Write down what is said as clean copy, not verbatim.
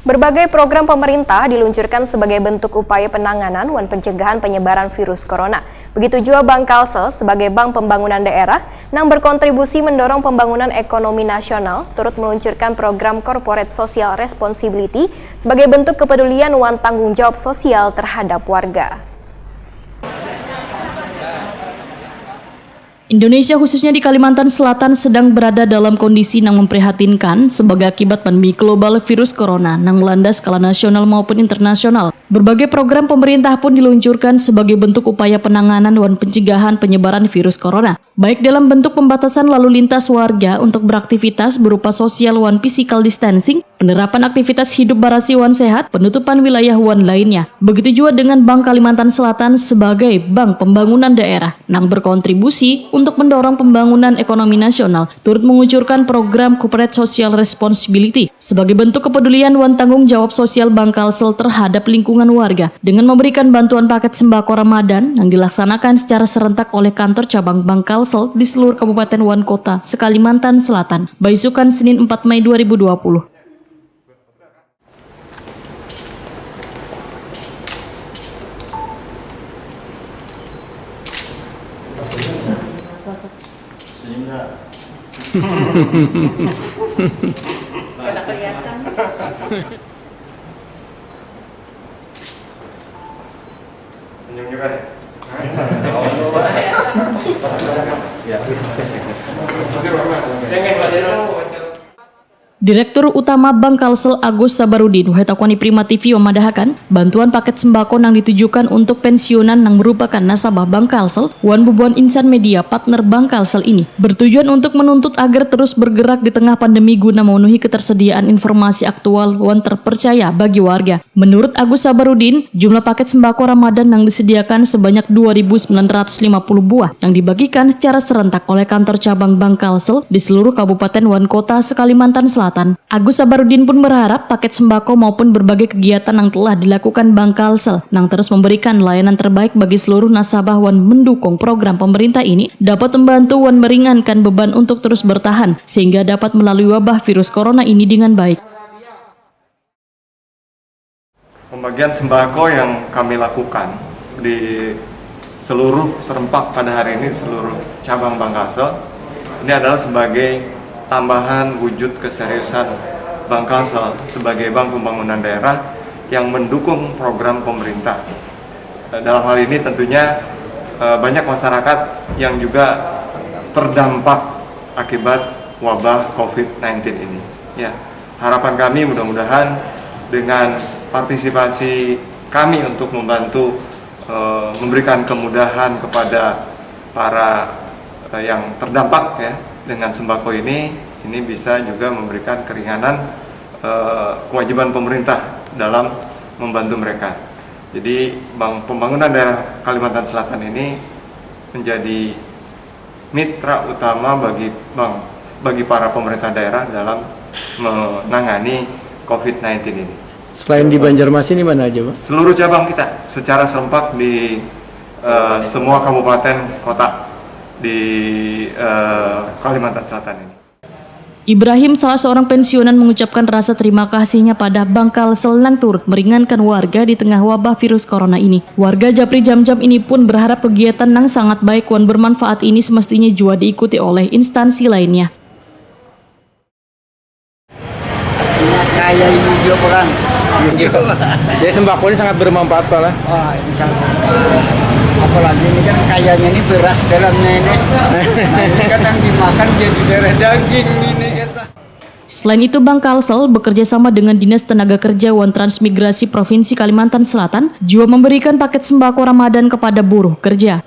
Berbagai program pemerintah diluncurkan sebagai bentuk upaya penanganan dan pencegahan penyebaran virus corona. Begitu juga Bank Kalsel sebagai bank pembangunan daerah yang berkontribusi mendorong pembangunan ekonomi nasional, turut meluncurkan program Corporate Social Responsibility sebagai bentuk kepedulian dan tanggung jawab sosial terhadap warga. Indonesia khususnya di Kalimantan Selatan sedang berada dalam kondisi yang memprihatinkan sebagai akibat pandemi global virus corona yang melanda skala nasional maupun internasional. Berbagai program pemerintah pun diluncurkan sebagai bentuk upaya penanganan dan pencegahan penyebaran virus corona, baik dalam bentuk pembatasan lalu lintas warga untuk beraktivitas berupa social dan physical distancing, penerapan aktivitas hidup barasi wan sehat, penutupan wilayah wan lainnya. Begitu juga dengan Bank Kalimantan Selatan sebagai bank pembangunan daerah yang berkontribusi untuk mendorong pembangunan ekonomi nasional, turut mengucurkan program Corporate Social Responsibility sebagai bentuk kepedulian dan tanggung jawab sosial Bank Kalsel terhadap lingkungan warga dengan memberikan bantuan paket sembako Ramadan yang dilaksanakan secara serentak oleh kantor cabang Bank Kalsel di seluruh kabupaten dan kota se-Kalimantan Selatan, Baisukan Senin 4 Mei 2020. Kada kelihatan. Senyum juga nih. Direktur Utama Bank Kalsel Agus Sabarudin Wahetakwani Prima TV memadahakan bantuan paket sembako yang ditujukan untuk pensiunan yang merupakan nasabah Bank Kalsel wan bubuan insan media partner Bank Kalsel ini bertujuan untuk menuntut agar terus bergerak di tengah pandemi guna memenuhi ketersediaan informasi aktual wan terpercaya bagi warga. Menurut Agus Sabarudin, jumlah paket sembako Ramadan yang disediakan sebanyak 2.950 buah yang dibagikan secara serentak oleh kantor cabang Bank Kalsel di seluruh kabupaten dan kota se-Kalimantan Selatan. Agus Sabarudin pun berharap paket sembako maupun berbagai kegiatan yang telah dilakukan Bank Kalsel yang terus memberikan layanan terbaik bagi seluruh nasabah dan mendukung program pemerintah ini dapat membantu dan meringankan beban untuk terus bertahan sehingga dapat melalui wabah virus corona ini dengan baik. Pembagian sembako yang kami lakukan di seluruh serempak pada hari ini, seluruh cabang Bank Kalsel, ini adalah sebagai tambahan wujud keseriusan Bank Kalsel sebagai bank pembangunan daerah yang mendukung program pemerintah. Dalam hal ini tentunya banyak masyarakat yang juga terdampak akibat wabah COVID-19 ini. Ya, harapan kami mudah-mudahan dengan partisipasi kami untuk membantu memberikan kemudahan kepada para yang terdampak ya dengan sembako ini bisa juga memberikan keringanan kewajiban pemerintah dalam membantu mereka. Jadi Bank Pembangunan Daerah Kalimantan Selatan ini menjadi mitra utama bagi para pemerintah daerah dalam menangani COVID-19 ini. Selain di Banjarmasin ini mana aja, Pak? Seluruh cabang kita secara serempak di semua kabupaten kota di Kalimantan Selatan ini. Ibrahim, salah seorang pensiunan, mengucapkan rasa terima kasihnya pada Bank Kalsel yang turut meringankan warga di tengah wabah virus corona ini. Warga Japri Jam-Jam ini pun berharap kegiatan yang sangat baik dan bermanfaat ini semestinya juga diikuti oleh instansi lainnya. Kayak ini juga perang. Jadi sembako ini sangat bermanfaat, Pak lah. Wah, ini sangat bermanfaat. Apalagi ini kan kayaknya ini beras dalamnya ini. Nah, ini kan yang dimakan jadi darah daging ini kata. Selain itu, Bank Kalsel bekerja sama dengan Dinas Tenaga Kerja dan Transmigrasi Provinsi Kalimantan Selatan juga memberikan paket sembako Ramadan kepada buruh kerja.